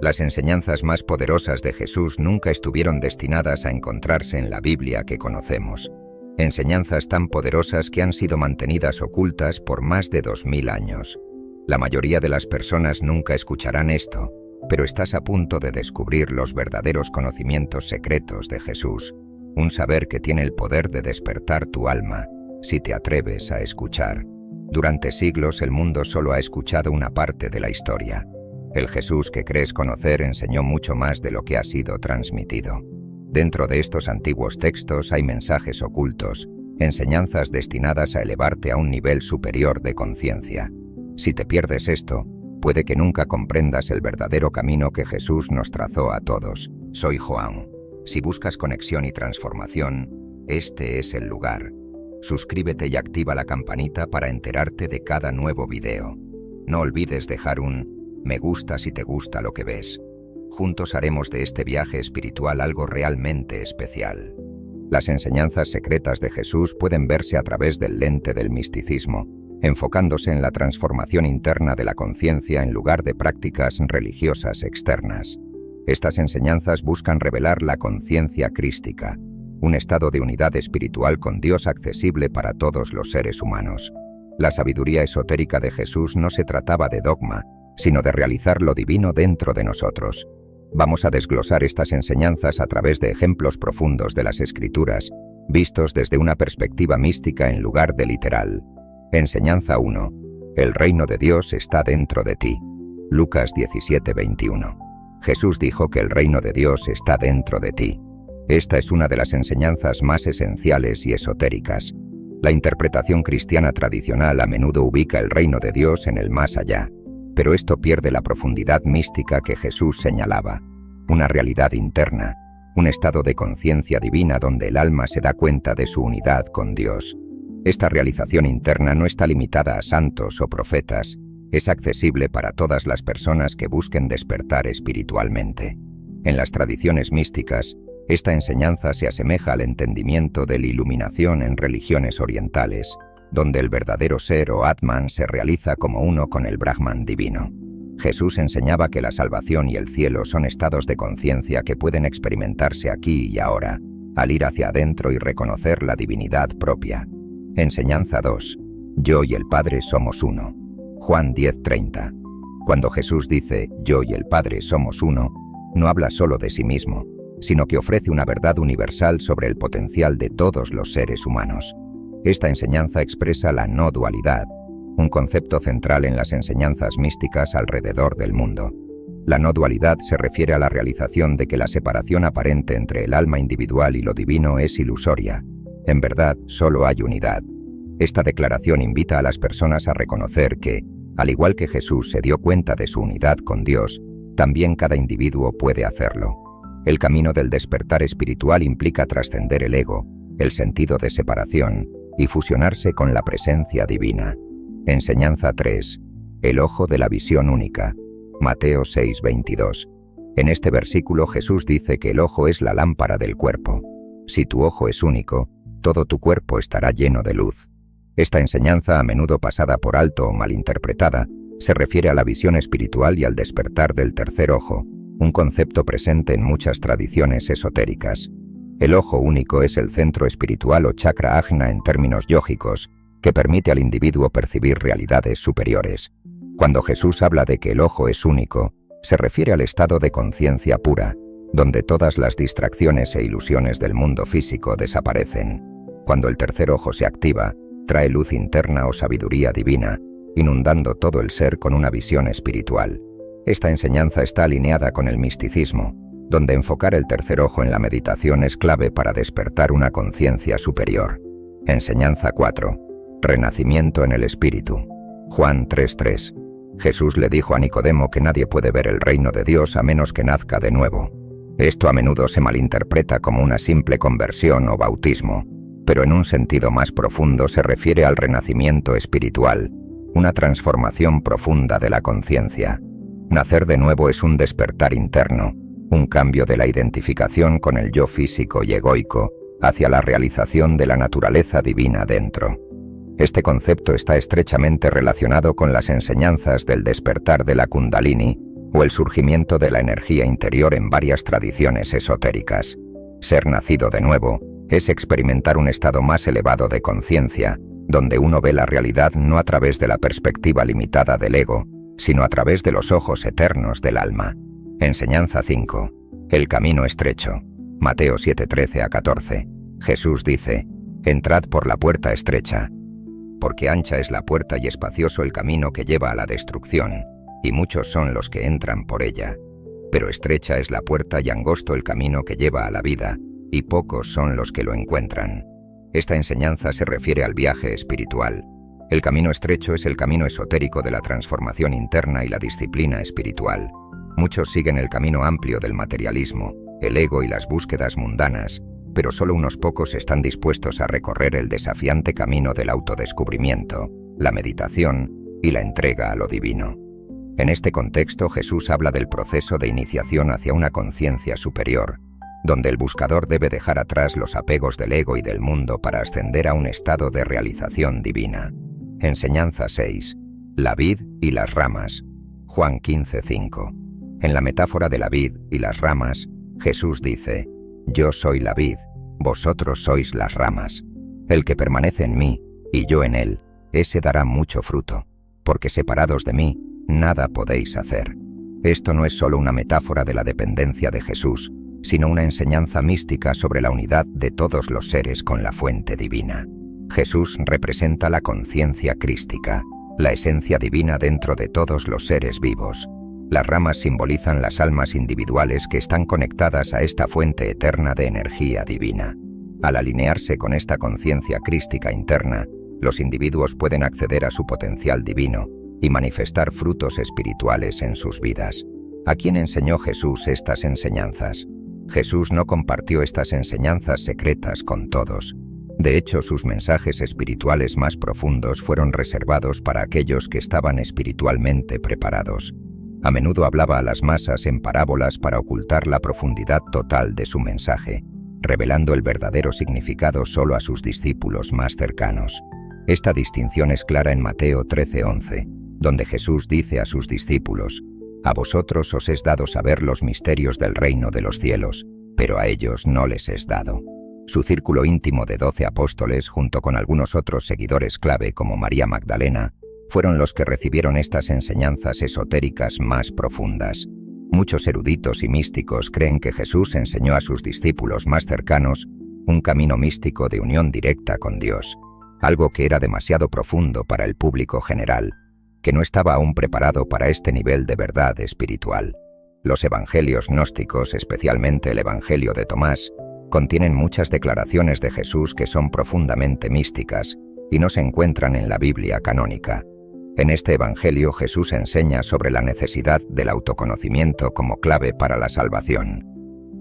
Las enseñanzas más poderosas de Jesús nunca estuvieron destinadas a encontrarse en la Biblia que conocemos. Enseñanzas tan poderosas que han sido mantenidas ocultas por más de 2000 años. La mayoría de las personas nunca escucharán esto, pero estás a punto de descubrir los verdaderos conocimientos secretos de Jesús, un saber que tiene el poder de despertar tu alma, si te atreves a escuchar. Durante siglos el mundo solo ha escuchado una parte de la historia. El Jesús que crees conocer enseñó mucho más de lo que ha sido transmitido. Dentro de estos antiguos textos hay mensajes ocultos, enseñanzas destinadas a elevarte a un nivel superior de conciencia. Si te pierdes esto, puede que nunca comprendas el verdadero camino que Jesús nos trazó a todos. Soy Joan. Si buscas conexión y transformación, este es el lugar. Suscríbete y activa la campanita para enterarte de cada nuevo video. No olvides dejar un me gusta si te gusta lo que ves. Juntos haremos de este viaje espiritual algo realmente especial. Las enseñanzas secretas de Jesús pueden verse a través del lente del misticismo, enfocándose en la transformación interna de la conciencia en lugar de prácticas religiosas externas. Estas enseñanzas buscan revelar la conciencia crística, un estado de unidad espiritual con Dios accesible para todos los seres humanos. La sabiduría esotérica de Jesús no se trataba de dogma, sino de realizar lo divino dentro de nosotros. Vamos a desglosar estas enseñanzas a través de ejemplos profundos de las Escrituras, vistos desde una perspectiva mística en lugar de literal. Enseñanza 1. El reino de Dios está dentro de ti. Lucas 17:21. Jesús dijo que el reino de Dios está dentro de ti. Esta es una de las enseñanzas más esenciales y esotéricas. La interpretación cristiana tradicional a menudo ubica el reino de Dios en el más allá. Pero esto pierde la profundidad mística que Jesús señalaba. Una realidad interna, un estado de conciencia divina donde el alma se da cuenta de su unidad con Dios. Esta realización interna no está limitada a santos o profetas, es accesible para todas las personas que busquen despertar espiritualmente. En las tradiciones místicas, esta enseñanza se asemeja al entendimiento de la iluminación en religiones orientales, donde el verdadero ser o Atman se realiza como uno con el Brahman divino. Jesús enseñaba que la salvación y el cielo son estados de conciencia que pueden experimentarse aquí y ahora, al ir hacia adentro y reconocer la divinidad propia. Enseñanza 2. Yo y el Padre somos uno. Juan 10:30. Cuando Jesús dice, yo y el Padre somos uno, no habla solo de sí mismo, sino que ofrece una verdad universal sobre el potencial de todos los seres humanos. Esta enseñanza expresa la no dualidad, un concepto central en las enseñanzas místicas alrededor del mundo. La no dualidad se refiere a la realización de que la separación aparente entre el alma individual y lo divino es ilusoria. En verdad, solo hay unidad. Esta declaración invita a las personas a reconocer que, al igual que Jesús se dio cuenta de su unidad con Dios, también cada individuo puede hacerlo. El camino del despertar espiritual implica trascender el ego, el sentido de separación, y fusionarse con la presencia divina. Enseñanza 3. El ojo de la visión única. Mateo 6:22. En este versículo Jesús dice que el ojo es la lámpara del cuerpo. Si tu ojo es único, todo tu cuerpo estará lleno de luz. Esta enseñanza, a menudo pasada por alto o malinterpretada, se refiere a la visión espiritual y al despertar del tercer ojo, un concepto presente en muchas tradiciones esotéricas. El ojo único es el centro espiritual o chakra ajna en términos yógicos, que permite al individuo percibir realidades superiores. Cuando Jesús habla de que el ojo es único, se refiere al estado de conciencia pura, donde todas las distracciones e ilusiones del mundo físico desaparecen. Cuando el tercer ojo se activa, trae luz interna o sabiduría divina, inundando todo el ser con una visión espiritual. Esta enseñanza está alineada con el misticismo, donde enfocar el tercer ojo en la meditación es clave para despertar una conciencia superior. Enseñanza 4. Renacimiento en el espíritu. Juan 3:3. Jesús le dijo a Nicodemo que nadie puede ver el reino de Dios a menos que nazca de nuevo. Esto a menudo se malinterpreta como una simple conversión o bautismo, pero en un sentido más profundo se refiere al renacimiento espiritual, una transformación profunda de la conciencia. Nacer de nuevo es un despertar interno, un cambio de la identificación con el yo físico y egoico hacia la realización de la naturaleza divina dentro. Este concepto está estrechamente relacionado con las enseñanzas del despertar de la Kundalini, o el surgimiento de la energía interior en varias tradiciones esotéricas. Ser nacido de nuevo es experimentar un estado más elevado de conciencia, donde uno ve la realidad no a través de la perspectiva limitada del ego, sino a través de los ojos eternos del alma. Enseñanza 5. El camino estrecho. Mateo 7:13-14. Jesús dice: «Entrad por la puerta estrecha, porque ancha es la puerta y espacioso el camino que lleva a la destrucción, y muchos son los que entran por ella. Pero estrecha es la puerta y angosto el camino que lleva a la vida, y pocos son los que lo encuentran». Esta enseñanza se refiere al viaje espiritual. El camino estrecho es el camino esotérico de la transformación interna y la disciplina espiritual. Muchos siguen el camino amplio del materialismo, el ego y las búsquedas mundanas, pero solo unos pocos están dispuestos a recorrer el desafiante camino del autodescubrimiento, la meditación y la entrega a lo divino. En este contexto, Jesús habla del proceso de iniciación hacia una conciencia superior, donde el buscador debe dejar atrás los apegos del ego y del mundo para ascender a un estado de realización divina. Enseñanza 6. La vid y las ramas. Juan 15:5. En la metáfora de la vid y las ramas, Jesús dice: «Yo soy la vid, vosotros sois las ramas. El que permanece en mí, y yo en él, ese dará mucho fruto, porque separados de mí, nada podéis hacer». Esto no es solo una metáfora de la dependencia de Jesús, sino una enseñanza mística sobre la unidad de todos los seres con la fuente divina. Jesús representa la conciencia crística, la esencia divina dentro de todos los seres vivos. Las ramas simbolizan las almas individuales que están conectadas a esta fuente eterna de energía divina. Al alinearse con esta conciencia crística interna, los individuos pueden acceder a su potencial divino y manifestar frutos espirituales en sus vidas. ¿A quién enseñó Jesús estas enseñanzas? Jesús no compartió estas enseñanzas secretas con todos. De hecho, sus mensajes espirituales más profundos fueron reservados para aquellos que estaban espiritualmente preparados. A menudo hablaba a las masas en parábolas para ocultar la profundidad total de su mensaje, revelando el verdadero significado solo a sus discípulos más cercanos. Esta distinción es clara en Mateo 13:11, donde Jesús dice a sus discípulos: «A vosotros os es dado saber los misterios del reino de los cielos, pero a ellos no les es dado». Su círculo íntimo de 12 apóstoles, junto con algunos otros seguidores clave como María Magdalena, fueron los que recibieron estas enseñanzas esotéricas más profundas. Muchos eruditos y místicos creen que Jesús enseñó a sus discípulos más cercanos un camino místico de unión directa con Dios, algo que era demasiado profundo para el público general, que no estaba aún preparado para este nivel de verdad espiritual. Los evangelios gnósticos, especialmente el Evangelio de Tomás, contienen muchas declaraciones de Jesús que son profundamente místicas y no se encuentran en la Biblia canónica. En este Evangelio Jesús enseña sobre la necesidad del autoconocimiento como clave para la salvación.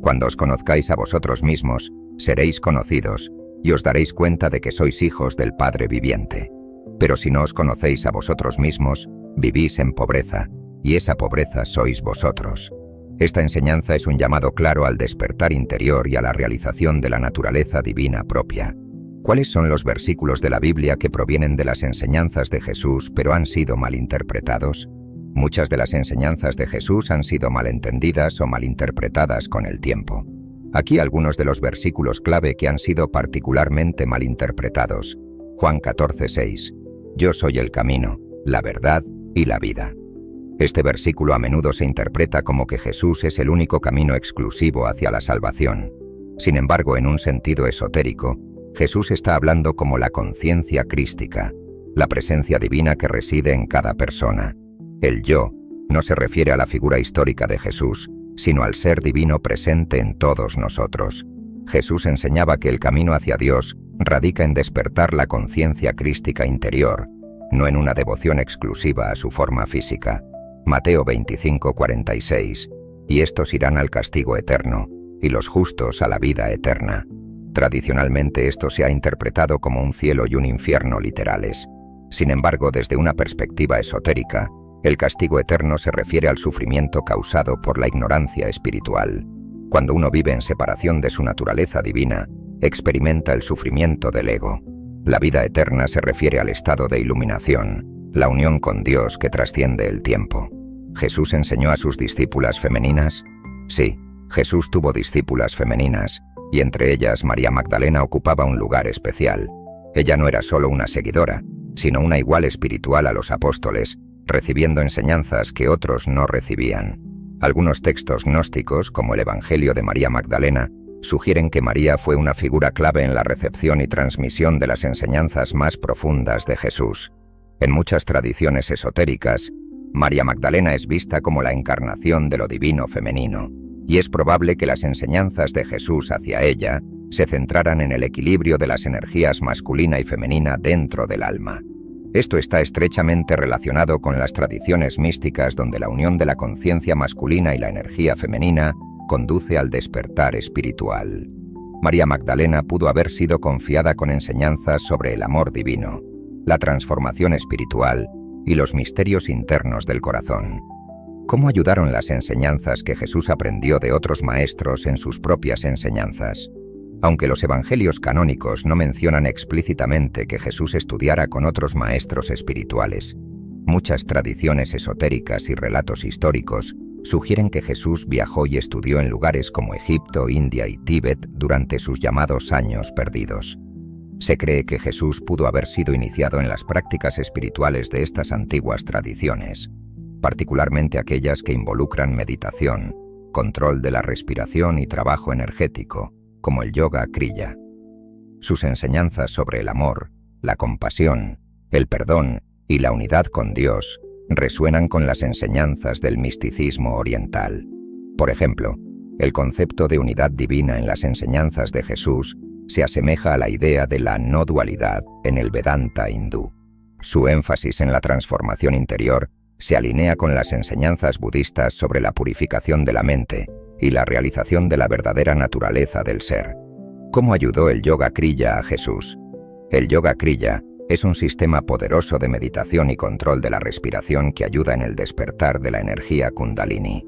Cuando os conozcáis a vosotros mismos, seréis conocidos y os daréis cuenta de que sois hijos del Padre viviente. Pero si no os conocéis a vosotros mismos, vivís en pobreza, y esa pobreza sois vosotros. Esta enseñanza es un llamado claro al despertar interior y a la realización de la naturaleza divina propia. ¿Cuáles son los versículos de la Biblia que provienen de las enseñanzas de Jesús pero han sido malinterpretados? Muchas de las enseñanzas de Jesús han sido malentendidas o malinterpretadas con el tiempo. Aquí algunos de los versículos clave que han sido particularmente malinterpretados. Juan 14:6. Yo soy el camino, la verdad y la vida. Este versículo a menudo se interpreta como que Jesús es el único camino exclusivo hacia la salvación. Sin embargo, en un sentido esotérico, Jesús está hablando como la conciencia crística, la presencia divina que reside en cada persona. El yo no se refiere a la figura histórica de Jesús, sino al ser divino presente en todos nosotros. Jesús enseñaba que el camino hacia Dios radica en despertar la conciencia crística interior, no en una devoción exclusiva a su forma física. Mateo 25:46. Y estos irán al castigo eterno, y los justos a la vida eterna. Tradicionalmente esto se ha interpretado como un cielo y un infierno literales. Sin embargo, desde una perspectiva esotérica, el castigo eterno se refiere al sufrimiento causado por la ignorancia espiritual. Cuando uno vive en separación de su naturaleza divina, experimenta el sufrimiento del ego. La vida eterna se refiere al estado de iluminación, la unión con Dios que trasciende el tiempo. ¿Jesús enseñó a sus discípulas femeninas? Sí, Jesús tuvo discípulas femeninas, y entre ellas María Magdalena ocupaba un lugar especial. Ella no era solo una seguidora, sino una igual espiritual a los apóstoles, recibiendo enseñanzas que otros no recibían. Algunos textos gnósticos, como el Evangelio de María Magdalena, sugieren que María fue una figura clave en la recepción y transmisión de las enseñanzas más profundas de Jesús. En muchas tradiciones esotéricas, María Magdalena es vista como la encarnación de lo divino femenino, y es probable que las enseñanzas de Jesús hacia ella se centraran en el equilibrio de las energías masculina y femenina dentro del alma. Esto está estrechamente relacionado con las tradiciones místicas donde la unión de la conciencia masculina y la energía femenina conduce al despertar espiritual. María Magdalena pudo haber sido confiada con enseñanzas sobre el amor divino, la transformación espiritual y los misterios internos del corazón. ¿Cómo ayudaron las enseñanzas que Jesús aprendió de otros maestros en sus propias enseñanzas? Aunque los evangelios canónicos no mencionan explícitamente que Jesús estudiara con otros maestros espirituales, muchas tradiciones esotéricas y relatos históricos sugieren que Jesús viajó y estudió en lugares como Egipto, India y Tíbet durante sus llamados años perdidos. Se cree que Jesús pudo haber sido iniciado en las prácticas espirituales de estas antiguas tradiciones, particularmente aquellas que involucran meditación, control de la respiración y trabajo energético, como el yoga kriya. Sus enseñanzas sobre el amor, la compasión, el perdón y la unidad con Dios resuenan con las enseñanzas del misticismo oriental. Por ejemplo, el concepto de unidad divina en las enseñanzas de Jesús se asemeja a la idea de la no dualidad en el Vedanta hindú. Su énfasis en la transformación interior se alinea con las enseñanzas budistas sobre la purificación de la mente y la realización de la verdadera naturaleza del ser. ¿Cómo ayudó el yoga kriya a Jesús? El yoga kriya es un sistema poderoso de meditación y control de la respiración que ayuda en el despertar de la energía kundalini,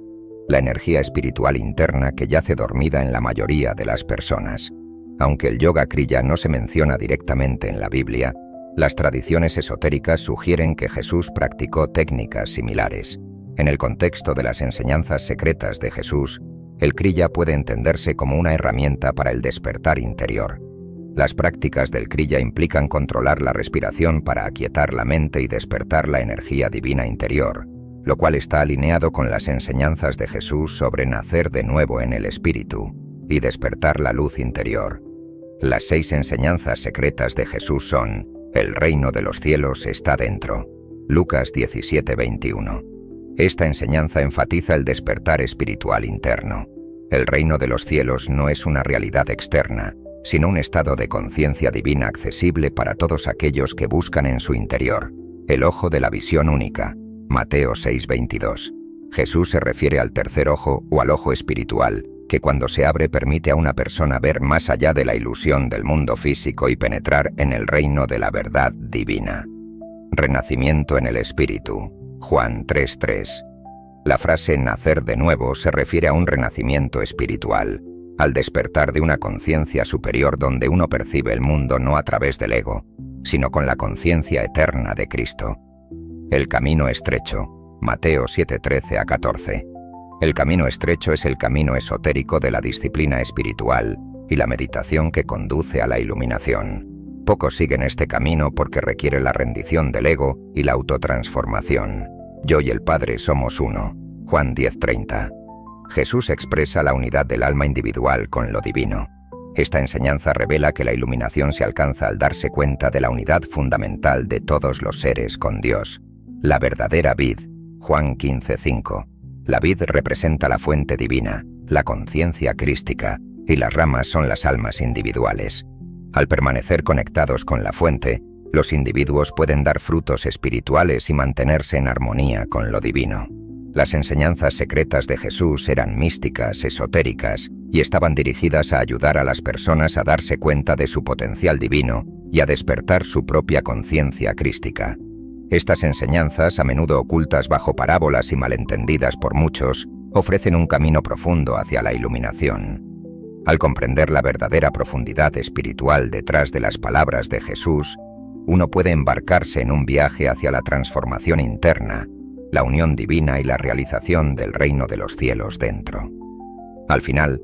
la energía espiritual interna que yace dormida en la mayoría de las personas. Aunque el yoga kriya no se menciona directamente en la Biblia, las tradiciones esotéricas sugieren que Jesús practicó técnicas similares. En el contexto de las enseñanzas secretas de Jesús, el kriya puede entenderse como una herramienta para el despertar interior. Las prácticas del kriya implican controlar la respiración para aquietar la mente y despertar la energía divina interior, lo cual está alineado con las enseñanzas de Jesús sobre nacer de nuevo en el espíritu y despertar la luz interior. Las 6 enseñanzas secretas de Jesús son: el reino de los cielos está dentro. Lucas 17:21. Esta enseñanza enfatiza el despertar espiritual interno. El reino de los cielos no es una realidad externa, sino un estado de conciencia divina accesible para todos aquellos que buscan en su interior. El ojo de la visión única. Mateo 6:22. Jesús se refiere al tercer ojo o al ojo espiritual, que cuando se abre permite a una persona ver más allá de la ilusión del mundo físico y penetrar en el reino de la verdad divina. Renacimiento en el espíritu. Juan 3:3. La frase nacer de nuevo se refiere a un renacimiento espiritual, al despertar de una conciencia superior donde uno percibe el mundo no a través del ego, sino con la conciencia eterna de Cristo. El camino estrecho. Mateo 7:13-14. El camino estrecho es el camino esotérico de la disciplina espiritual y la meditación que conduce a la iluminación. Pocos siguen este camino porque requiere la rendición del ego y la autotransformación. Yo y el Padre somos uno. Juan 10:30. Jesús expresa la unidad del alma individual con lo divino. Esta enseñanza revela que la iluminación se alcanza al darse cuenta de la unidad fundamental de todos los seres con Dios. La verdadera vid. Juan 15:5. La vid representa la fuente divina, la conciencia crística, y las ramas son las almas individuales. Al permanecer conectados con la fuente, los individuos pueden dar frutos espirituales y mantenerse en armonía con lo divino. Las enseñanzas secretas de Jesús eran místicas, esotéricas, y estaban dirigidas a ayudar a las personas a darse cuenta de su potencial divino y a despertar su propia conciencia crística. Estas enseñanzas, a menudo ocultas bajo parábolas y malentendidas por muchos, ofrecen un camino profundo hacia la iluminación. Al comprender la verdadera profundidad espiritual detrás de las palabras de Jesús, uno puede embarcarse en un viaje hacia la transformación interna la unión divina y la realización del reino de los cielos dentro. Al final,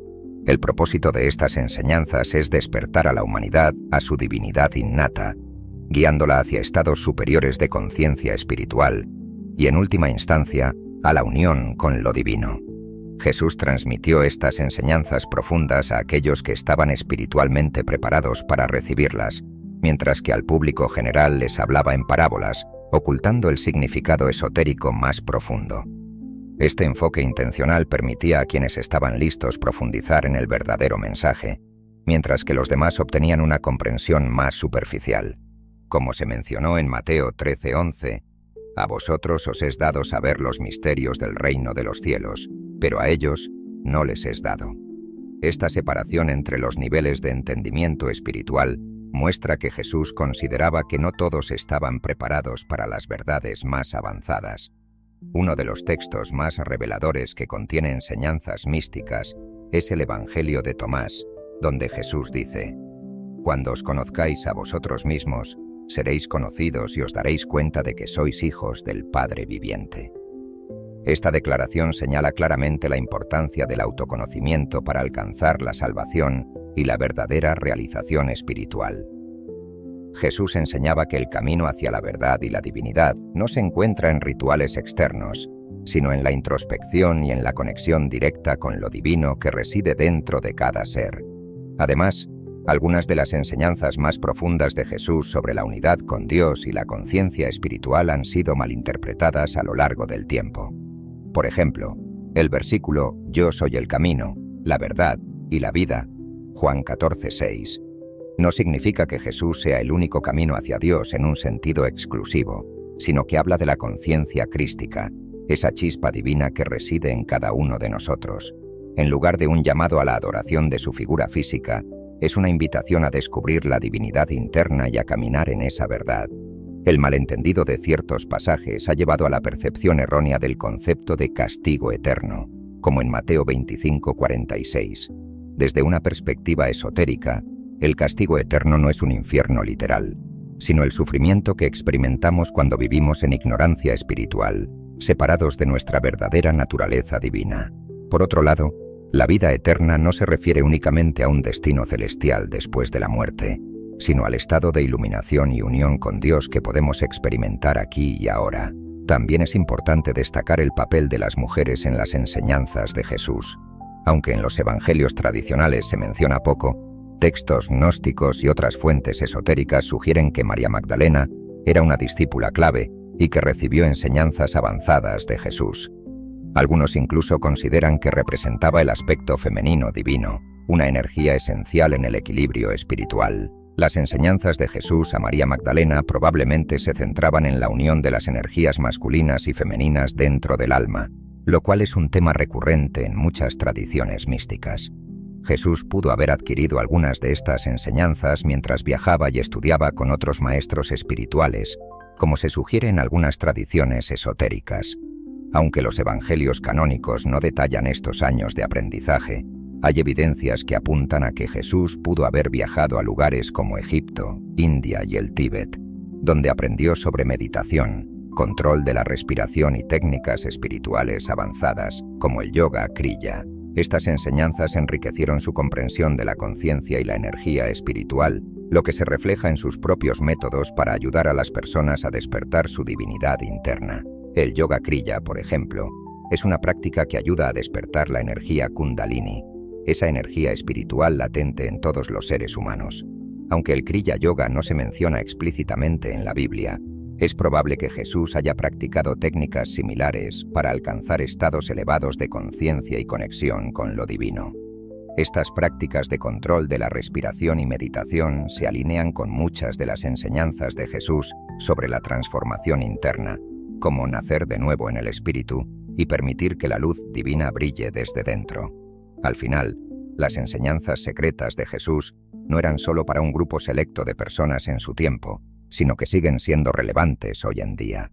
el propósito de estas enseñanzas es despertar a la humanidad a su divinidad innata, guiándola hacia estados superiores de conciencia espiritual y, en última instancia, a la unión con lo divino. Jesús transmitió estas enseñanzas profundas a aquellos que estaban espiritualmente preparados para recibirlas, mientras que al público general les hablaba en parábolas, ocultando el significado esotérico más profundo. Este enfoque intencional permitía a quienes estaban listos profundizar en el verdadero mensaje, mientras que los demás obtenían una comprensión más superficial. Como se mencionó en Mateo 13:11, «A vosotros os es dado saber los misterios del reino de los cielos, pero a ellos no les es dado». Esta separación entre los niveles de entendimiento espiritual muestra que Jesús consideraba que no todos estaban preparados para las verdades más avanzadas. Uno de los textos más reveladores que contiene enseñanzas místicas es el Evangelio de Tomás, donde Jesús dice: «Cuando os conozcáis a vosotros mismos, seréis conocidos y os daréis cuenta de que sois hijos del Padre viviente». Esta declaración señala claramente la importancia del autoconocimiento para alcanzar la salvación y la verdadera realización espiritual. Jesús enseñaba que el camino hacia la verdad y la divinidad no se encuentra en rituales externos, sino en la introspección y en la conexión directa con lo divino que reside dentro de cada ser. Además, algunas de las enseñanzas más profundas de Jesús sobre la unidad con Dios y la conciencia espiritual han sido malinterpretadas a lo largo del tiempo. Por ejemplo, el versículo «Yo soy el camino, la verdad y la vida», Juan 14:6, no significa que Jesús sea el único camino hacia Dios en un sentido exclusivo, sino que habla de la conciencia crística, esa chispa divina que reside en cada uno de nosotros. En lugar de un llamado a la adoración de su figura física, es una invitación a descubrir la divinidad interna y a caminar en esa verdad. El malentendido de ciertos pasajes ha llevado a la percepción errónea del concepto de castigo eterno, como en Mateo 25:46. Desde una perspectiva esotérica, el castigo eterno no es un infierno literal, sino el sufrimiento que experimentamos cuando vivimos en ignorancia espiritual, separados de nuestra verdadera naturaleza divina. Por otro lado, la vida eterna no se refiere únicamente a un destino celestial después de la muerte, sino al estado de iluminación y unión con Dios que podemos experimentar aquí y ahora. También es importante destacar el papel de las mujeres en las enseñanzas de Jesús. Aunque en los evangelios tradicionales se menciona poco, textos gnósticos y otras fuentes esotéricas sugieren que María Magdalena era una discípula clave y que recibió enseñanzas avanzadas de Jesús. Algunos incluso consideran que representaba el aspecto femenino divino, una energía esencial en el equilibrio espiritual. Las enseñanzas de Jesús a María Magdalena probablemente se centraban en la unión de las energías masculinas y femeninas dentro del alma, lo cual es un tema recurrente en muchas tradiciones místicas. Jesús pudo haber adquirido algunas de estas enseñanzas mientras viajaba y estudiaba con otros maestros espirituales, como se sugiere en algunas tradiciones esotéricas. Aunque los evangelios canónicos no detallan estos años de aprendizaje, hay evidencias que apuntan a que Jesús pudo haber viajado a lugares como Egipto, India y el Tíbet, donde aprendió sobre meditación, control de la respiración y técnicas espirituales avanzadas, como el yoga kriya. Estas enseñanzas enriquecieron su comprensión de la conciencia y la energía espiritual, lo que se refleja en sus propios métodos para ayudar a las personas a despertar su divinidad interna. El yoga kriya, por ejemplo, es una práctica que ayuda a despertar la energía kundalini, esa energía espiritual latente en todos los seres humanos. Aunque el kriya yoga no se menciona explícitamente en la Biblia, es probable que Jesús haya practicado técnicas similares para alcanzar estados elevados de conciencia y conexión con lo divino. Estas prácticas de control de la respiración y meditación se alinean con muchas de las enseñanzas de Jesús sobre la transformación interna, como nacer de nuevo en el espíritu y permitir que la luz divina brille desde dentro. Al final, las enseñanzas secretas de Jesús no eran solo para un grupo selecto de personas en su tiempo, sino que siguen siendo relevantes hoy en día.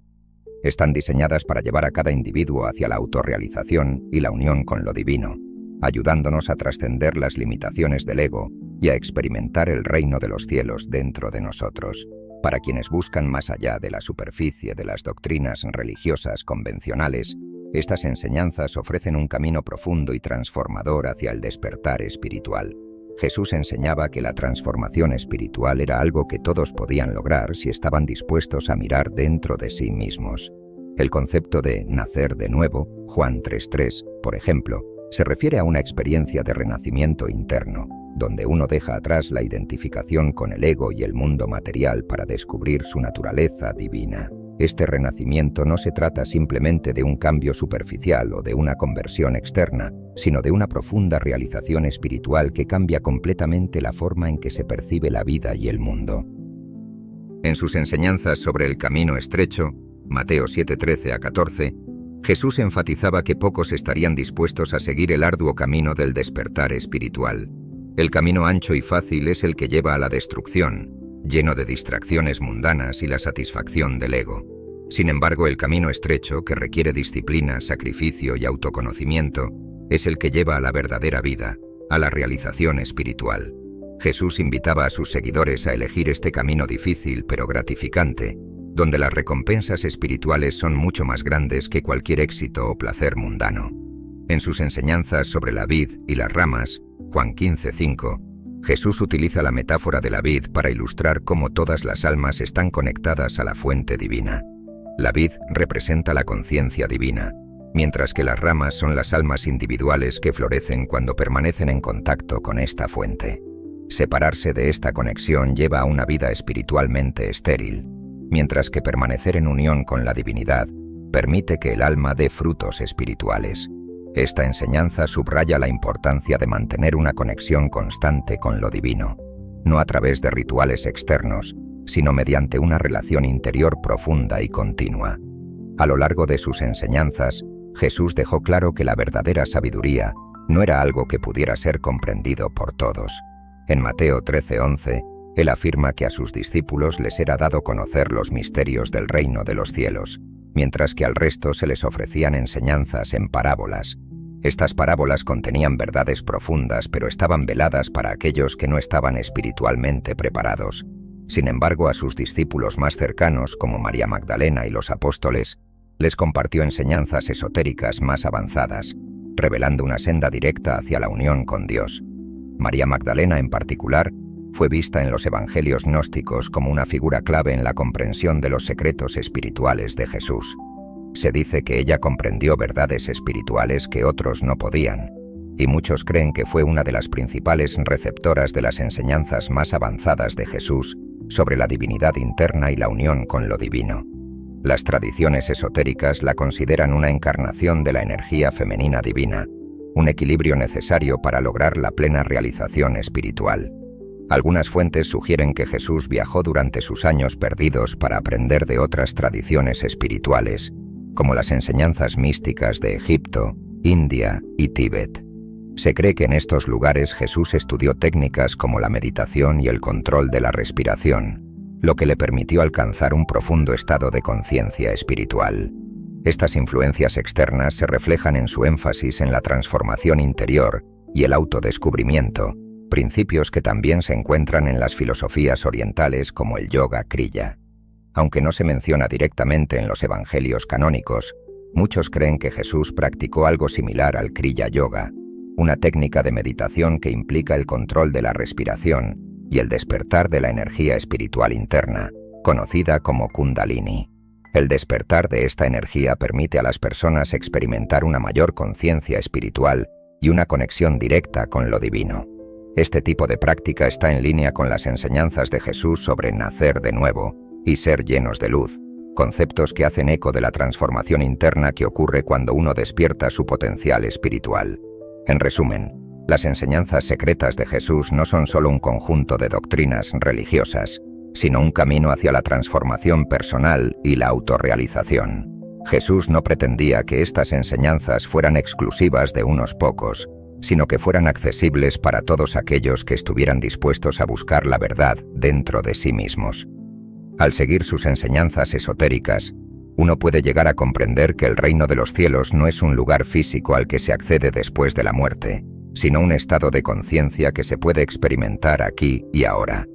Están diseñadas para llevar a cada individuo hacia la autorrealización y la unión con lo divino, ayudándonos a trascender las limitaciones del ego y a experimentar el reino de los cielos dentro de nosotros. Para quienes buscan más allá de la superficie de las doctrinas religiosas convencionales, estas enseñanzas ofrecen un camino profundo y transformador hacia el despertar espiritual. Jesús enseñaba que la transformación espiritual era algo que todos podían lograr si estaban dispuestos a mirar dentro de sí mismos. El concepto de nacer de nuevo, Juan 3:3, por ejemplo, se refiere a una experiencia de renacimiento interno, donde uno deja atrás la identificación con el ego y el mundo material para descubrir su naturaleza divina. Este renacimiento no se trata simplemente de un cambio superficial o de una conversión externa, sino de una profunda realización espiritual que cambia completamente la forma en que se percibe la vida y el mundo. En sus enseñanzas sobre el camino estrecho, Mateo 7:13-14, Jesús enfatizaba que pocos estarían dispuestos a seguir el arduo camino del despertar espiritual. El camino ancho y fácil es el que lleva a la destrucción, lleno de distracciones mundanas y la satisfacción del ego. Sin embargo, el camino estrecho, que requiere disciplina, sacrificio y autoconocimiento, es el que lleva a la verdadera vida, a la realización espiritual. Jesús invitaba a sus seguidores a elegir este camino difícil pero gratificante, donde las recompensas espirituales son mucho más grandes que cualquier éxito o placer mundano. En sus enseñanzas sobre la vid y las ramas, Juan 15:5, Jesús utiliza la metáfora de la vid para ilustrar cómo todas las almas están conectadas a la fuente divina. La vid representa la conciencia divina, mientras que las ramas son las almas individuales que florecen cuando permanecen en contacto con esta fuente. Separarse de esta conexión lleva a una vida espiritualmente estéril, mientras que permanecer en unión con la divinidad permite que el alma dé frutos espirituales. Esta enseñanza subraya la importancia de mantener una conexión constante con lo divino, no a través de rituales externos, sino mediante una relación interior profunda y continua. A lo largo de sus enseñanzas, Jesús dejó claro que la verdadera sabiduría no era algo que pudiera ser comprendido por todos. En Mateo 13:11, Él afirma que a sus discípulos les era dado conocer los misterios del reino de los cielos, mientras que al resto se les ofrecían enseñanzas en parábolas. Estas parábolas contenían verdades profundas, pero estaban veladas para aquellos que no estaban espiritualmente preparados. Sin embargo, a sus discípulos más cercanos, como María Magdalena y los apóstoles, les compartió enseñanzas esotéricas más avanzadas, revelando una senda directa hacia la unión con Dios. María Magdalena, en particular, fue vista en los evangelios gnósticos como una figura clave en la comprensión de los secretos espirituales de Jesús. Se dice que ella comprendió verdades espirituales que otros no podían, y muchos creen que fue una de las principales receptoras de las enseñanzas más avanzadas de Jesús sobre la divinidad interna y la unión con lo divino. Las tradiciones esotéricas la consideran una encarnación de la energía femenina divina, un equilibrio necesario para lograr la plena realización espiritual. Algunas fuentes sugieren que Jesús viajó durante sus años perdidos para aprender de otras tradiciones espirituales, como las enseñanzas místicas de Egipto, India y Tíbet. Se cree que en estos lugares Jesús estudió técnicas como la meditación y el control de la respiración, lo que le permitió alcanzar un profundo estado de conciencia espiritual. Estas influencias externas se reflejan en su énfasis en la transformación interior y el autodescubrimiento, principios que también se encuentran en las filosofías orientales como el yoga kriya. Aunque no se menciona directamente en los evangelios canónicos, muchos creen que Jesús practicó algo similar al kriya yoga, una técnica de meditación que implica el control de la respiración y el despertar de la energía espiritual interna, conocida como Kundalini. El despertar de esta energía permite a las personas experimentar una mayor conciencia espiritual y una conexión directa con lo divino. Este tipo de práctica está en línea con las enseñanzas de Jesús sobre nacer de nuevo y ser llenos de luz, conceptos que hacen eco de la transformación interna que ocurre cuando uno despierta su potencial espiritual. En resumen, las enseñanzas secretas de Jesús no son solo un conjunto de doctrinas religiosas, sino un camino hacia la transformación personal y la autorrealización. Jesús no pretendía que estas enseñanzas fueran exclusivas de unos pocos, sino que fueran accesibles para todos aquellos que estuvieran dispuestos a buscar la verdad dentro de sí mismos. Al seguir sus enseñanzas esotéricas, uno puede llegar a comprender que el reino de los cielos no es un lugar físico al que se accede después de la muerte, sino un estado de conciencia que se puede experimentar aquí y ahora.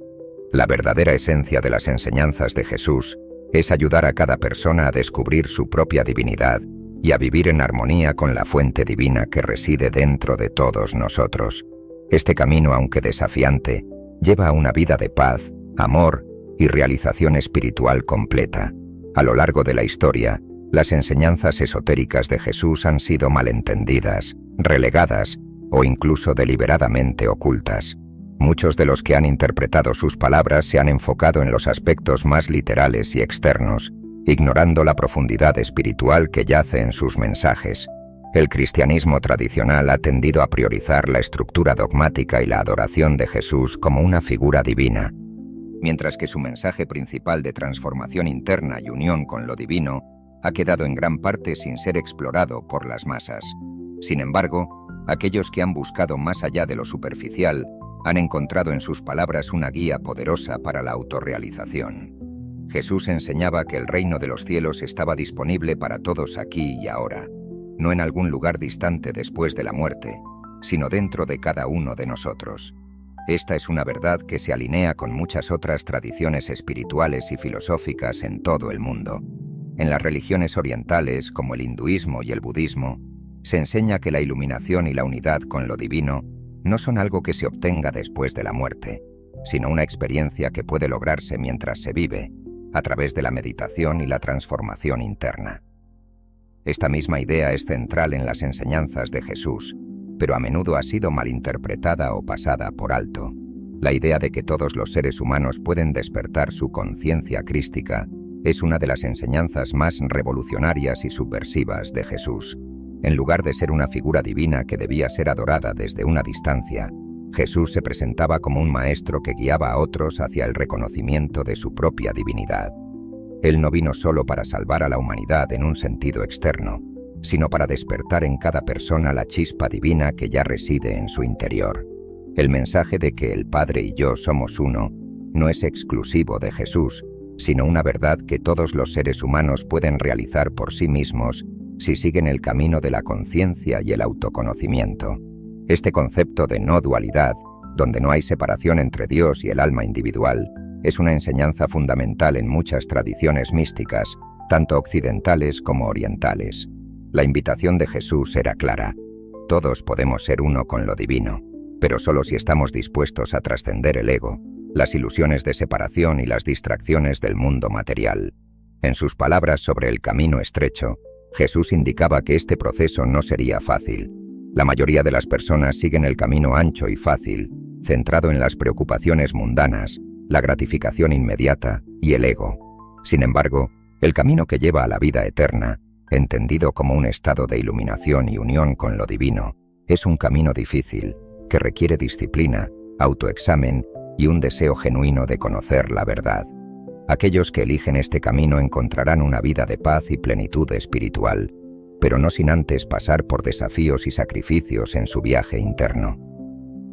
La verdadera esencia de las enseñanzas de Jesús es ayudar a cada persona a descubrir su propia divinidad y a vivir en armonía con la fuente divina que reside dentro de todos nosotros. Este camino, aunque desafiante, lleva a una vida de paz, amor y realización espiritual completa. A lo largo de la historia, las enseñanzas esotéricas de Jesús han sido malentendidas, relegadas o incluso deliberadamente ocultas. Muchos de los que han interpretado sus palabras se han enfocado en los aspectos más literales y externos, ignorando la profundidad espiritual que yace en sus mensajes. El cristianismo tradicional ha tendido a priorizar la estructura dogmática y la adoración de Jesús como una figura divina, mientras que su mensaje principal de transformación interna y unión con lo divino ha quedado en gran parte sin ser explorado por las masas. Sin embargo, aquellos que han buscado más allá de lo superficial han encontrado en sus palabras una guía poderosa para la autorrealización. Jesús enseñaba que el reino de los cielos estaba disponible para todos aquí y ahora, no en algún lugar distante después de la muerte, sino dentro de cada uno de nosotros. Esta es una verdad que se alinea con muchas otras tradiciones espirituales y filosóficas en todo el mundo. En las religiones orientales, como el hinduismo y el budismo, se enseña que la iluminación y la unidad con lo divino no son algo que se obtenga después de la muerte, sino una experiencia que puede lograrse mientras se vive, a través de la meditación y la transformación interna. Esta misma idea es central en las enseñanzas de Jesús, pero a menudo ha sido malinterpretada o pasada por alto. La idea de que todos los seres humanos pueden despertar su conciencia crística es una de las enseñanzas más revolucionarias y subversivas de Jesús. En lugar de ser una figura divina que debía ser adorada desde una distancia, Jesús se presentaba como un maestro que guiaba a otros hacia el reconocimiento de su propia divinidad. Él no vino solo para salvar a la humanidad en un sentido externo, sino para despertar en cada persona la chispa divina que ya reside en su interior. El mensaje de que el Padre y yo somos uno no es exclusivo de Jesús, sino una verdad que todos los seres humanos pueden realizar por sí mismos si siguen el camino de la conciencia y el autoconocimiento. Este concepto de no dualidad, donde no hay separación entre Dios y el alma individual, es una enseñanza fundamental en muchas tradiciones místicas, tanto occidentales como orientales. La invitación de Jesús era clara: todos podemos ser uno con lo divino, pero solo si estamos dispuestos a trascender el ego, las ilusiones de separación y las distracciones del mundo material. En sus palabras sobre el camino estrecho, Jesús indicaba que este proceso no sería fácil. La mayoría de las personas siguen el camino ancho y fácil, centrado en las preocupaciones mundanas, la gratificación inmediata y el ego. Sin embargo, el camino que lleva a la vida eterna, entendido como un estado de iluminación y unión con lo divino, es un camino difícil, que requiere disciplina, autoexamen y un deseo genuino de conocer la verdad. Aquellos que eligen este camino encontrarán una vida de paz y plenitud espiritual, pero no sin antes pasar por desafíos y sacrificios en su viaje interno.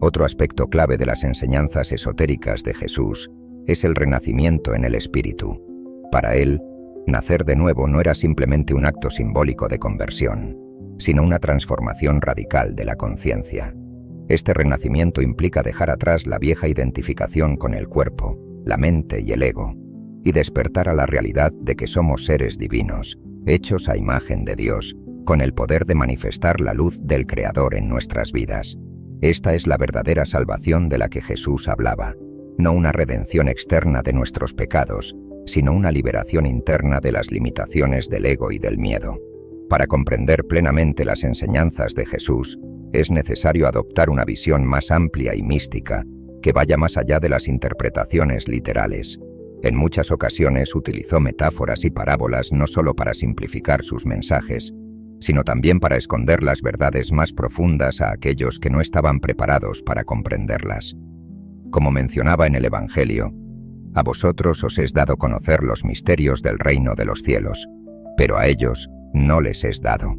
Otro aspecto clave de las enseñanzas esotéricas de Jesús es el renacimiento en el espíritu. Para él, nacer de nuevo no era simplemente un acto simbólico de conversión, sino una transformación radical de la conciencia. Este renacimiento implica dejar atrás la vieja identificación con el cuerpo, la mente y el ego, y despertar a la realidad de que somos seres divinos, hechos a imagen de Dios, con el poder de manifestar la luz del Creador en nuestras vidas. Esta es la verdadera salvación de la que Jesús hablaba, no una redención externa de nuestros pecados, sino una liberación interna de las limitaciones del ego y del miedo. Para comprender plenamente las enseñanzas de Jesús, es necesario adoptar una visión más amplia y mística, que vaya más allá de las interpretaciones literales. En muchas ocasiones utilizó metáforas y parábolas no solo para simplificar sus mensajes, sino también para esconder las verdades más profundas a aquellos que no estaban preparados para comprenderlas. Como mencionaba en el Evangelio, a vosotros os es dado conocer los misterios del reino de los cielos, pero a ellos no les es dado.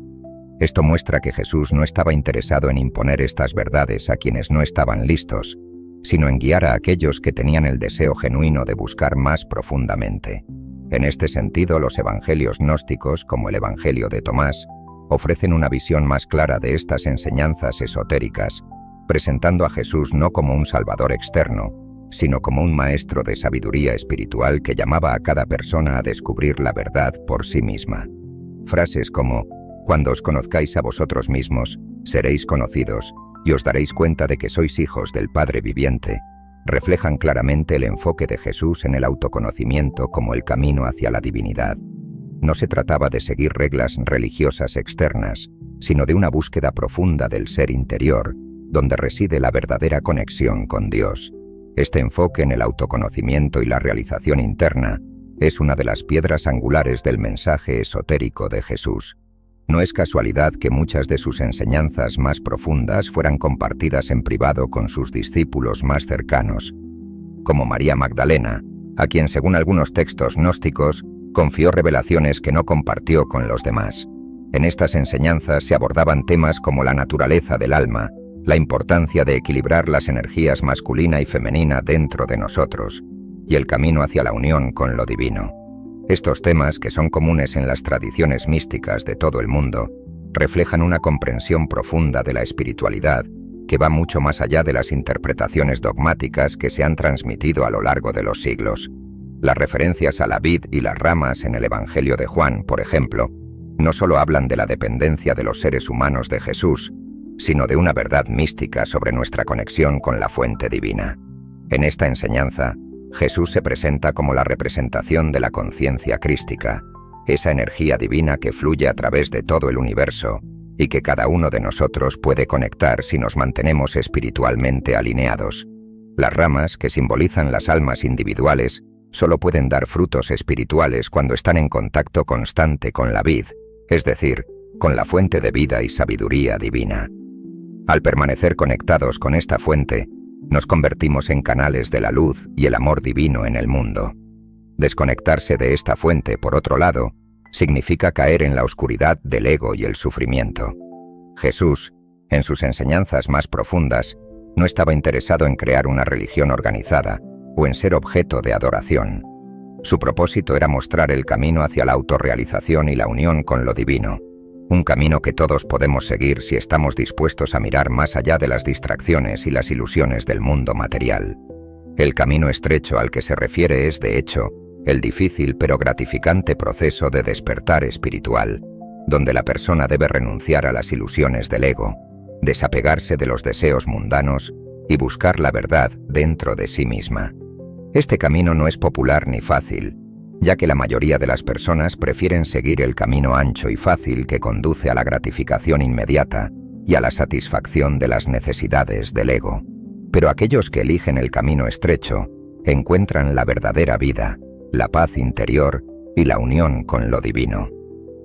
Esto muestra que Jesús no estaba interesado en imponer estas verdades a quienes no estaban listos, sino en guiar a aquellos que tenían el deseo genuino de buscar más profundamente. En este sentido, los evangelios gnósticos, como el Evangelio de Tomás, ofrecen una visión más clara de estas enseñanzas esotéricas, presentando a Jesús no como un salvador externo, sino como un maestro de sabiduría espiritual que llamaba a cada persona a descubrir la verdad por sí misma. Frases como: «Cuando os conozcáis a vosotros mismos, seréis conocidos, y os daréis cuenta de que sois hijos del Padre viviente», reflejan claramente el enfoque de Jesús en el autoconocimiento como el camino hacia la divinidad. No se trataba de seguir reglas religiosas externas, sino de una búsqueda profunda del ser interior, donde reside la verdadera conexión con Dios. Este enfoque en el autoconocimiento y la realización interna es una de las piedras angulares del mensaje esotérico de Jesús. No es casualidad que muchas de sus enseñanzas más profundas fueran compartidas en privado con sus discípulos más cercanos, como María Magdalena, a quien, según algunos textos gnósticos, confió revelaciones que no compartió con los demás. En estas enseñanzas se abordaban temas como la naturaleza del alma, la importancia de equilibrar las energías masculina y femenina dentro de nosotros, y el camino hacia la unión con lo divino. Estos temas, que son comunes en las tradiciones místicas de todo el mundo, reflejan una comprensión profunda de la espiritualidad que va mucho más allá de las interpretaciones dogmáticas que se han transmitido a lo largo de los siglos. Las referencias a la vid y las ramas en el Evangelio de Juan, por ejemplo, no solo hablan de la dependencia de los seres humanos de Jesús, sino de una verdad mística sobre nuestra conexión con la fuente divina. En esta enseñanza, Jesús se presenta como la representación de la conciencia crística, esa energía divina que fluye a través de todo el universo y que cada uno de nosotros puede conectar si nos mantenemos espiritualmente alineados. Las ramas, que simbolizan las almas individuales, solo pueden dar frutos espirituales cuando están en contacto constante con la vid, es decir, con la fuente de vida y sabiduría divina. Al permanecer conectados con esta fuente, nos convertimos en canales de la luz y el amor divino en el mundo. Desconectarse de esta fuente, por otro lado, significa caer en la oscuridad del ego y el sufrimiento. Jesús, en sus enseñanzas más profundas, no estaba interesado en crear una religión organizada o en ser objeto de adoración. Su propósito era mostrar el camino hacia la autorrealización y la unión con lo divino, un camino que todos podemos seguir si estamos dispuestos a mirar más allá de las distracciones y las ilusiones del mundo material. El camino estrecho al que se refiere es, de hecho, el difícil pero gratificante proceso de despertar espiritual, donde la persona debe renunciar a las ilusiones del ego, desapegarse de los deseos mundanos y buscar la verdad dentro de sí misma. Este camino no es popular ni fácil, ya que la mayoría de las personas prefieren seguir el camino ancho y fácil que conduce a la gratificación inmediata y a la satisfacción de las necesidades del ego. Pero aquellos que eligen el camino estrecho encuentran la verdadera vida, la paz interior y la unión con lo divino.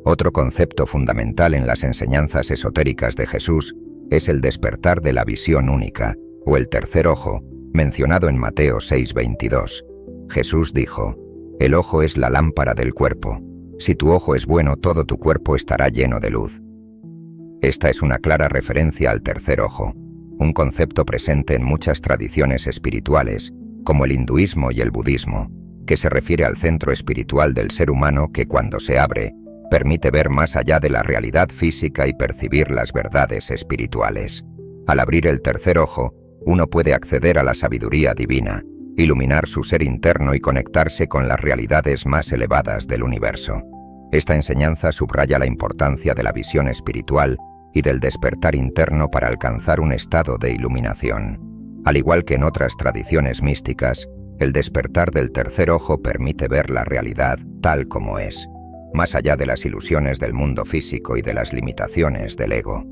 Otro concepto fundamental en las enseñanzas esotéricas de Jesús es el despertar de la visión única, o el tercer ojo, mencionado en Mateo 6:22. Jesús dijo: «El ojo es la lámpara del cuerpo. Si tu ojo es bueno, todo tu cuerpo estará lleno de luz». Esta es una clara referencia al tercer ojo, un concepto presente en muchas tradiciones espirituales, como el hinduismo y el budismo, que se refiere al centro espiritual del ser humano que, cuando se abre, permite ver más allá de la realidad física y percibir las verdades espirituales. Al abrir el tercer ojo, uno puede acceder a la sabiduría divina, iluminar su ser interno y conectarse con las realidades más elevadas del universo. Esta enseñanza subraya la importancia de la visión espiritual y del despertar interno para alcanzar un estado de iluminación. Al igual que en otras tradiciones místicas, el despertar del tercer ojo permite ver la realidad tal como es, más allá de las ilusiones del mundo físico y de las limitaciones del ego.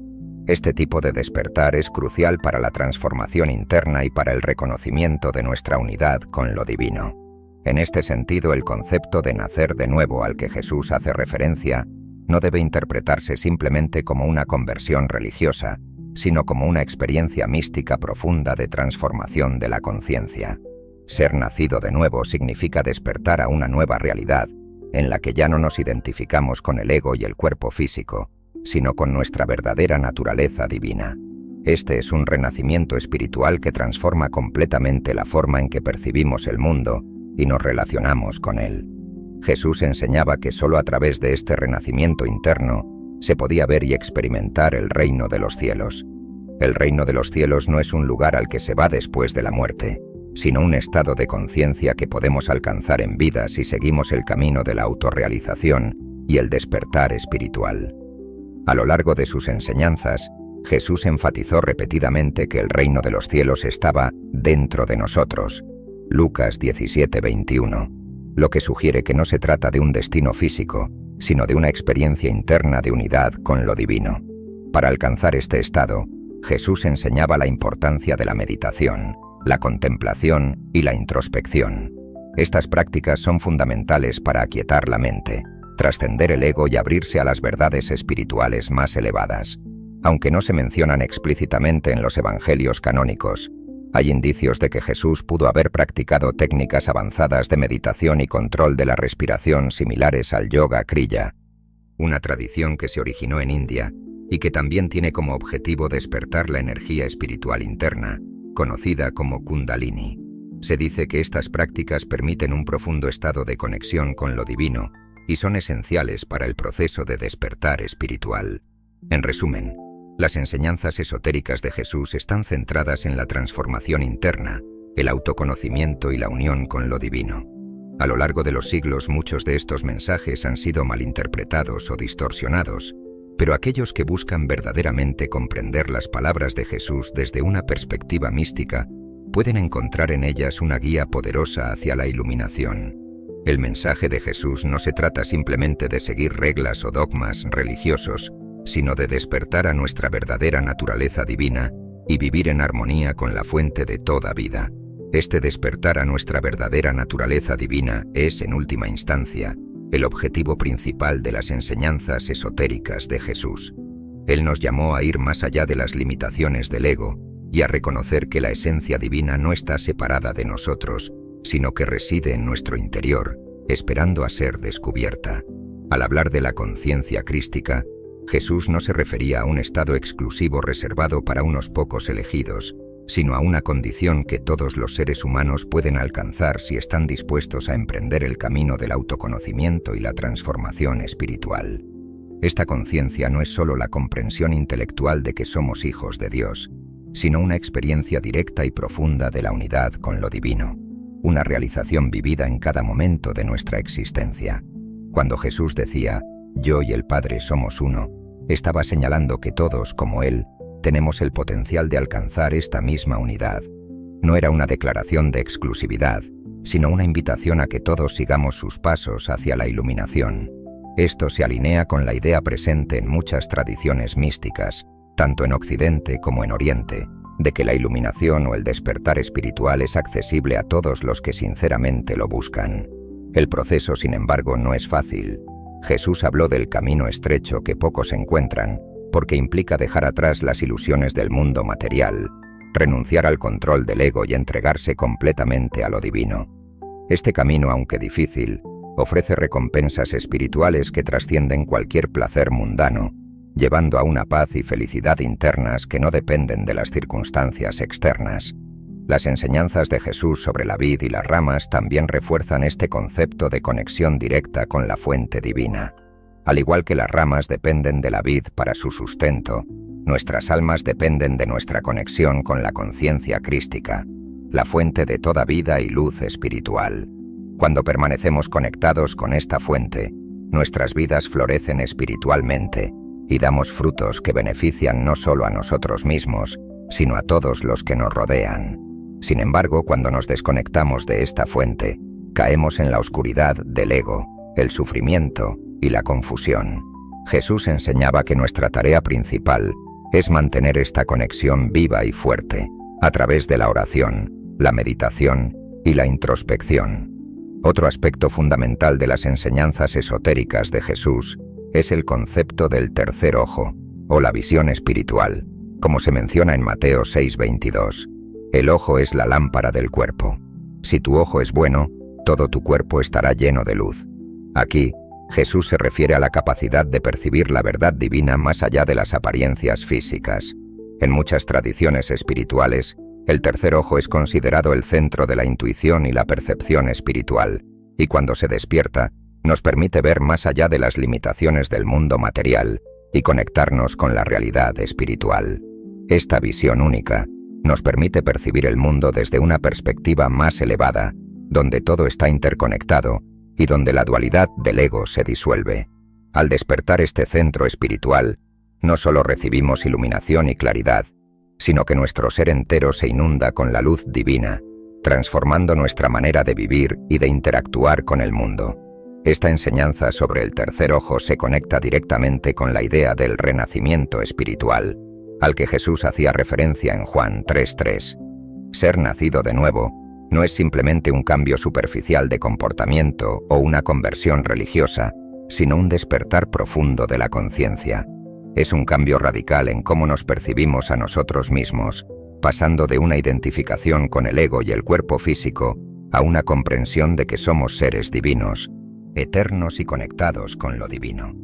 Este tipo de despertar es crucial para la transformación interna y para el reconocimiento de nuestra unidad con lo divino. En este sentido, el concepto de nacer de nuevo al que Jesús hace referencia no debe interpretarse simplemente como una conversión religiosa, sino como una experiencia mística profunda de transformación de la conciencia. Ser nacido de nuevo significa despertar a una nueva realidad, en la que ya no nos identificamos con el ego y el cuerpo físico, sino con nuestra verdadera naturaleza divina. Este es un renacimiento espiritual que transforma completamente la forma en que percibimos el mundo y nos relacionamos con él. Jesús enseñaba que solo a través de este renacimiento interno se podía ver y experimentar el reino de los cielos. El reino de los cielos no es un lugar al que se va después de la muerte, sino un estado de conciencia que podemos alcanzar en vida si seguimos el camino de la autorrealización y el despertar espiritual. A lo largo de sus enseñanzas, Jesús enfatizó repetidamente que el reino de los cielos estaba dentro de nosotros, Lucas 17:21, lo que sugiere que no se trata de un destino físico, sino de una experiencia interna de unidad con lo divino. Para alcanzar este estado, Jesús enseñaba la importancia de la meditación, la contemplación y la introspección. Estas prácticas son fundamentales para aquietar la mente, trascender el ego y abrirse a las verdades espirituales más elevadas. Aunque no se mencionan explícitamente en los evangelios canónicos, hay indicios de que Jesús pudo haber practicado técnicas avanzadas de meditación y control de la respiración similares al yoga kriya, una tradición que se originó en India y que también tiene como objetivo despertar la energía espiritual interna, conocida como Kundalini. Se dice que estas prácticas permiten un profundo estado de conexión con lo divino y son esenciales para el proceso de despertar espiritual. En resumen, las enseñanzas esotéricas de Jesús están centradas en la transformación interna, el autoconocimiento y la unión con lo divino. A lo largo de los siglos, muchos de estos mensajes han sido malinterpretados o distorsionados, pero aquellos que buscan verdaderamente comprender las palabras de Jesús desde una perspectiva mística pueden encontrar en ellas una guía poderosa hacia la iluminación. El mensaje de Jesús no se trata simplemente de seguir reglas o dogmas religiosos, sino de despertar a nuestra verdadera naturaleza divina y vivir en armonía con la fuente de toda vida. Este despertar a nuestra verdadera naturaleza divina es, en última instancia, el objetivo principal de las enseñanzas esotéricas de Jesús. Él nos llamó a ir más allá de las limitaciones del ego y a reconocer que la esencia divina no está separada de nosotros, sino que reside en nuestro interior, esperando a ser descubierta. Al hablar de la conciencia crística, Jesús no se refería a un estado exclusivo reservado para unos pocos elegidos, sino a una condición que todos los seres humanos pueden alcanzar si están dispuestos a emprender el camino del autoconocimiento y la transformación espiritual. Esta conciencia no es solo la comprensión intelectual de que somos hijos de Dios, sino una experiencia directa y profunda de la unidad con lo divino, una realización vivida en cada momento de nuestra existencia. Cuando Jesús decía, «Yo y el Padre somos uno», estaba señalando que todos, como Él, tenemos el potencial de alcanzar esta misma unidad. No era una declaración de exclusividad, sino una invitación a que todos sigamos sus pasos hacia la iluminación. Esto se alinea con la idea presente en muchas tradiciones místicas, tanto en Occidente como en Oriente, de que la iluminación o el despertar espiritual es accesible a todos los que sinceramente lo buscan. El proceso, sin embargo, no es fácil. Jesús habló del camino estrecho que pocos encuentran, porque implica dejar atrás las ilusiones del mundo material, renunciar al control del ego y entregarse completamente a lo divino. Este camino, aunque difícil, ofrece recompensas espirituales que trascienden cualquier placer mundano, llevando a una paz y felicidad internas que no dependen de las circunstancias externas. Las enseñanzas de Jesús sobre la vid y las ramas también refuerzan este concepto de conexión directa con la fuente divina. Al igual que las ramas dependen de la vid para su sustento, nuestras almas dependen de nuestra conexión con la conciencia crística, la fuente de toda vida y luz espiritual. Cuando permanecemos conectados con esta fuente, nuestras vidas florecen espiritualmente y damos frutos que benefician no solo a nosotros mismos, sino a todos los que nos rodean. Sin embargo, cuando nos desconectamos de esta fuente, caemos en la oscuridad del ego, el sufrimiento y la confusión. Jesús enseñaba que nuestra tarea principal es mantener esta conexión viva y fuerte, a través de la oración, la meditación y la introspección. Otro aspecto fundamental de las enseñanzas esotéricas de Jesús es el concepto del tercer ojo, o la visión espiritual, como se menciona en Mateo 6:22. El ojo es la lámpara del cuerpo. Si tu ojo es bueno, todo tu cuerpo estará lleno de luz. Aquí, Jesús se refiere a la capacidad de percibir la verdad divina más allá de las apariencias físicas. En muchas tradiciones espirituales, el tercer ojo es considerado el centro de la intuición y la percepción espiritual, y cuando se despierta, nos permite ver más allá de las limitaciones del mundo material y conectarnos con la realidad espiritual. Esta visión única Nos permite percibir el mundo desde una perspectiva más elevada, donde todo está interconectado y donde la dualidad del ego se disuelve. Al despertar este centro espiritual, no solo recibimos iluminación y claridad, sino que nuestro ser entero se inunda con la luz divina, transformando nuestra manera de vivir y de interactuar con el mundo. Esta enseñanza sobre el tercer ojo se conecta directamente con la idea del renacimiento espiritual, al que Jesús hacía referencia en Juan 3:3. Ser nacido de nuevo no es simplemente un cambio superficial de comportamiento o una conversión religiosa, sino un despertar profundo de la conciencia. Es un cambio radical en cómo nos percibimos a nosotros mismos, pasando de una identificación con el ego y el cuerpo físico a una comprensión de que somos seres divinos, eternos y conectados con lo divino.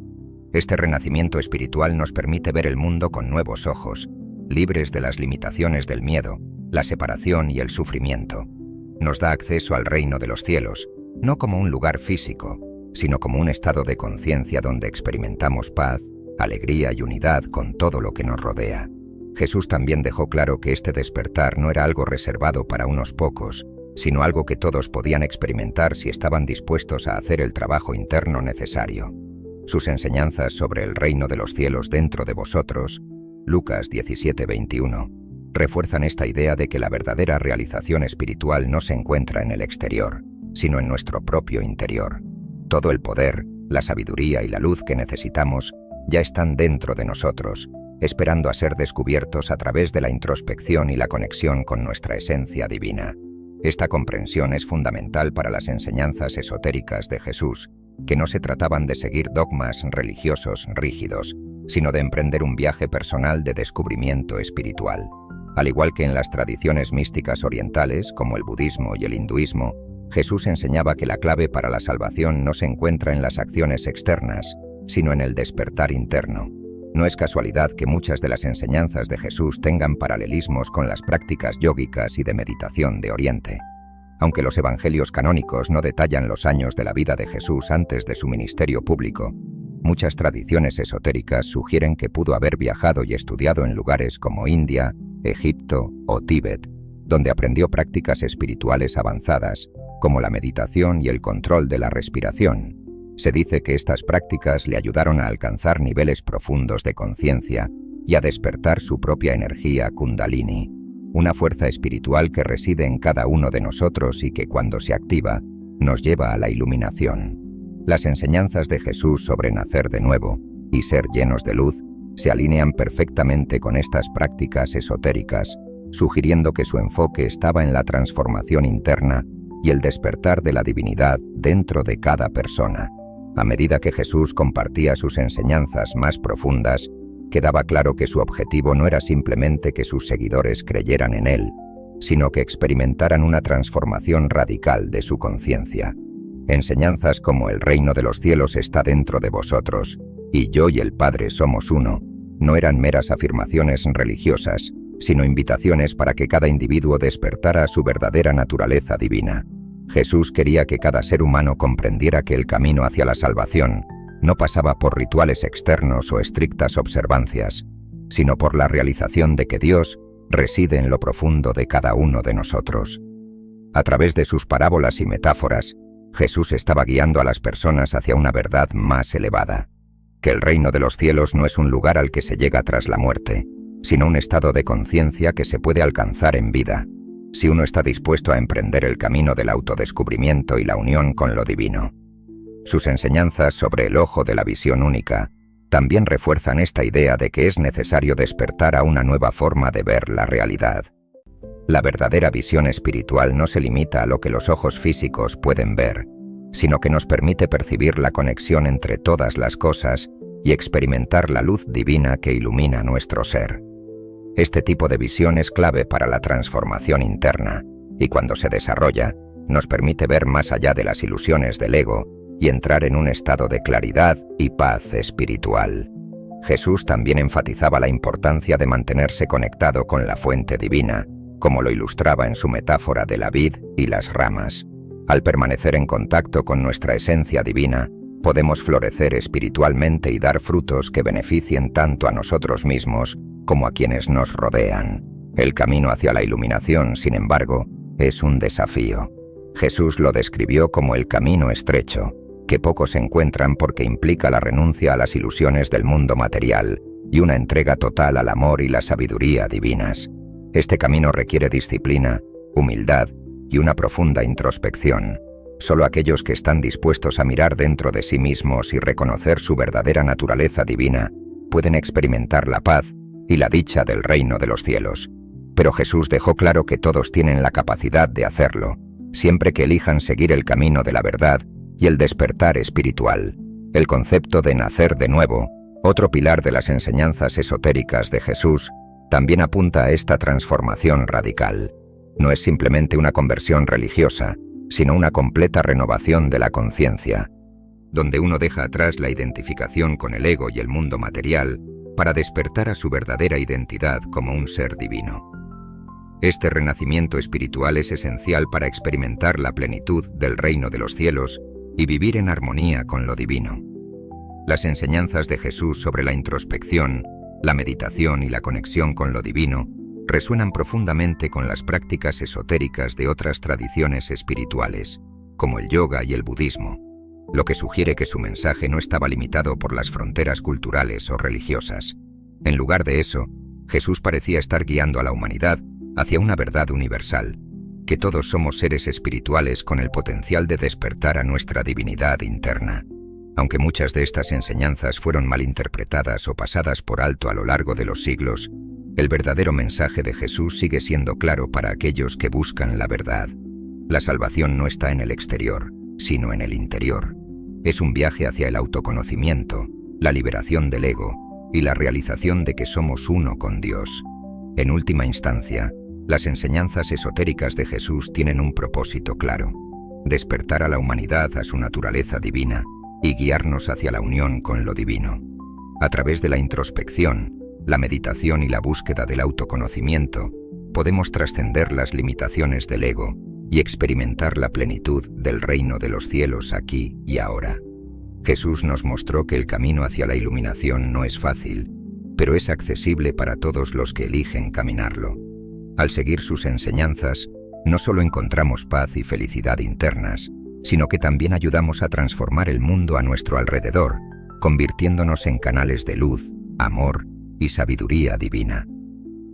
Este renacimiento espiritual nos permite ver el mundo con nuevos ojos, libres de las limitaciones del miedo, la separación y el sufrimiento. Nos da acceso al reino de los cielos, no como un lugar físico, sino como un estado de conciencia donde experimentamos paz, alegría y unidad con todo lo que nos rodea. Jesús también dejó claro que este despertar no era algo reservado para unos pocos, sino algo que todos podían experimentar si estaban dispuestos a hacer el trabajo interno necesario. Sus enseñanzas sobre el reino de los cielos dentro de vosotros, Lucas 17:21, refuerzan esta idea de que la verdadera realización espiritual no se encuentra en el exterior, sino en nuestro propio interior. Todo el poder, la sabiduría y la luz que necesitamos ya están dentro de nosotros, esperando a ser descubiertos a través de la introspección y la conexión con nuestra esencia divina. Esta comprensión es fundamental para las enseñanzas esotéricas de Jesús, que no se trataban de seguir dogmas religiosos rígidos, sino de emprender un viaje personal de descubrimiento espiritual. Al igual que en las tradiciones místicas orientales, como el budismo y el hinduismo, Jesús enseñaba que la clave para la salvación no se encuentra en las acciones externas, sino en el despertar interno. No es casualidad que muchas de las enseñanzas de Jesús tengan paralelismos con las prácticas yógicas y de meditación de Oriente. Aunque los evangelios canónicos no detallan los años de la vida de Jesús antes de su ministerio público, muchas tradiciones esotéricas sugieren que pudo haber viajado y estudiado en lugares como India, Egipto o Tíbet, donde aprendió prácticas espirituales avanzadas, como la meditación y el control de la respiración. Se dice que estas prácticas le ayudaron a alcanzar niveles profundos de conciencia y a despertar su propia energía Kundalini, una fuerza espiritual que reside en cada uno de nosotros y que cuando se activa, nos lleva a la iluminación. Las enseñanzas de Jesús sobre nacer de nuevo y ser llenos de luz se alinean perfectamente con estas prácticas esotéricas, sugiriendo que su enfoque estaba en la transformación interna y el despertar de la divinidad dentro de cada persona. A medida que Jesús compartía sus enseñanzas más profundas, quedaba claro que su objetivo no era simplemente que sus seguidores creyeran en él, sino que experimentaran una transformación radical de su conciencia. Enseñanzas como el reino de los cielos está dentro de vosotros, y yo y el Padre somos uno, no eran meras afirmaciones religiosas, sino invitaciones para que cada individuo despertara a su verdadera naturaleza divina. Jesús quería que cada ser humano comprendiera que el camino hacia la salvación no pasaba por rituales externos o estrictas observancias, sino por la realización de que Dios reside en lo profundo de cada uno de nosotros. A través de sus parábolas y metáforas, Jesús estaba guiando a las personas hacia una verdad más elevada, que el reino de los cielos no es un lugar al que se llega tras la muerte, sino un estado de conciencia que se puede alcanzar en vida, si uno está dispuesto a emprender el camino del autodescubrimiento y la unión con lo divino. Sus enseñanzas sobre el ojo de la visión única también refuerzan esta idea de que es necesario despertar a una nueva forma de ver la realidad. La verdadera visión espiritual no se limita a lo que los ojos físicos pueden ver, sino que nos permite percibir la conexión entre todas las cosas y experimentar la luz divina que ilumina nuestro ser. Este tipo de visión es clave para la transformación interna, y cuando se desarrolla, nos permite ver más allá de las ilusiones del ego y entrar en un estado de claridad y paz espiritual. Jesús también enfatizaba la importancia de mantenerse conectado con la fuente divina, como lo ilustraba en su metáfora de la vid y las ramas. Al permanecer en contacto con nuestra esencia divina, podemos florecer espiritualmente y dar frutos que beneficien tanto a nosotros mismos como a quienes nos rodean. El camino hacia la iluminación, sin embargo, es un desafío. Jesús lo describió como el camino estrecho, que pocos encuentran porque implica la renuncia a las ilusiones del mundo material y una entrega total al amor y la sabiduría divinas. Este camino requiere disciplina, humildad y una profunda introspección. Solo aquellos que están dispuestos a mirar dentro de sí mismos y reconocer su verdadera naturaleza divina pueden experimentar la paz y la dicha del reino de los cielos. Pero Jesús dejó claro que todos tienen la capacidad de hacerlo, siempre que elijan seguir el camino de la verdad y el despertar espiritual. El concepto de nacer de nuevo, otro pilar de las enseñanzas esotéricas de Jesús, también apunta a esta transformación radical. No es simplemente una conversión religiosa, sino una completa renovación de la conciencia, donde uno deja atrás la identificación con el ego y el mundo material para despertar a su verdadera identidad como un ser divino. Este renacimiento espiritual es esencial para experimentar la plenitud del reino de los cielos y vivir en armonía con lo divino. Las enseñanzas de Jesús sobre la introspección, la meditación y la conexión con lo divino resuenan profundamente con las prácticas esotéricas de otras tradiciones espirituales, como el yoga y el budismo, lo que sugiere que su mensaje no estaba limitado por las fronteras culturales o religiosas. En lugar de eso, Jesús parecía estar guiando a la humanidad hacia una verdad universal, que todos somos seres espirituales con el potencial de despertar a nuestra divinidad interna. Aunque muchas de estas enseñanzas fueron malinterpretadas o pasadas por alto a lo largo de los siglos, el verdadero mensaje de Jesús sigue siendo claro para aquellos que buscan la verdad. La salvación no está en el exterior, sino en el interior. Es un viaje hacia el autoconocimiento, la liberación del ego y la realización de que somos uno con Dios. En última instancia, las enseñanzas esotéricas de Jesús tienen un propósito claro: despertar a la humanidad a su naturaleza divina y guiarnos hacia la unión con lo divino. A través de la introspección, la meditación y la búsqueda del autoconocimiento, podemos trascender las limitaciones del ego y experimentar la plenitud del reino de los cielos aquí y ahora. Jesús nos mostró que el camino hacia la iluminación no es fácil, pero es accesible para todos los que eligen caminarlo. Al seguir sus enseñanzas, no solo encontramos paz y felicidad internas, sino que también ayudamos a transformar el mundo a nuestro alrededor, convirtiéndonos en canales de luz, amor y sabiduría divina.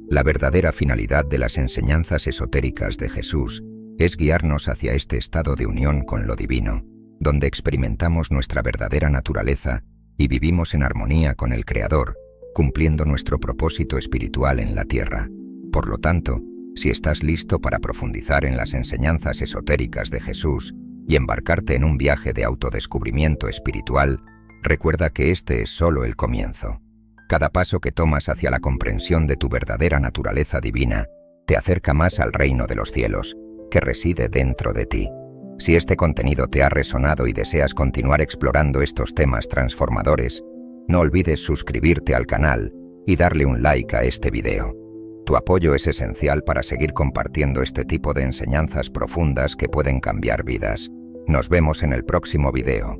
La verdadera finalidad de las enseñanzas esotéricas de Jesús es guiarnos hacia este estado de unión con lo divino, donde experimentamos nuestra verdadera naturaleza y vivimos en armonía con el Creador, cumpliendo nuestro propósito espiritual en la tierra. Por lo tanto, si estás listo para profundizar en las enseñanzas esotéricas de Jesús y embarcarte en un viaje de autodescubrimiento espiritual, recuerda que este es solo el comienzo. Cada paso que tomas hacia la comprensión de tu verdadera naturaleza divina te acerca más al reino de los cielos, que reside dentro de ti. Si este contenido te ha resonado y deseas continuar explorando estos temas transformadores, no olvides suscribirte al canal y darle un like a este video. Tu apoyo es esencial para seguir compartiendo este tipo de enseñanzas profundas que pueden cambiar vidas. Nos vemos en el próximo video.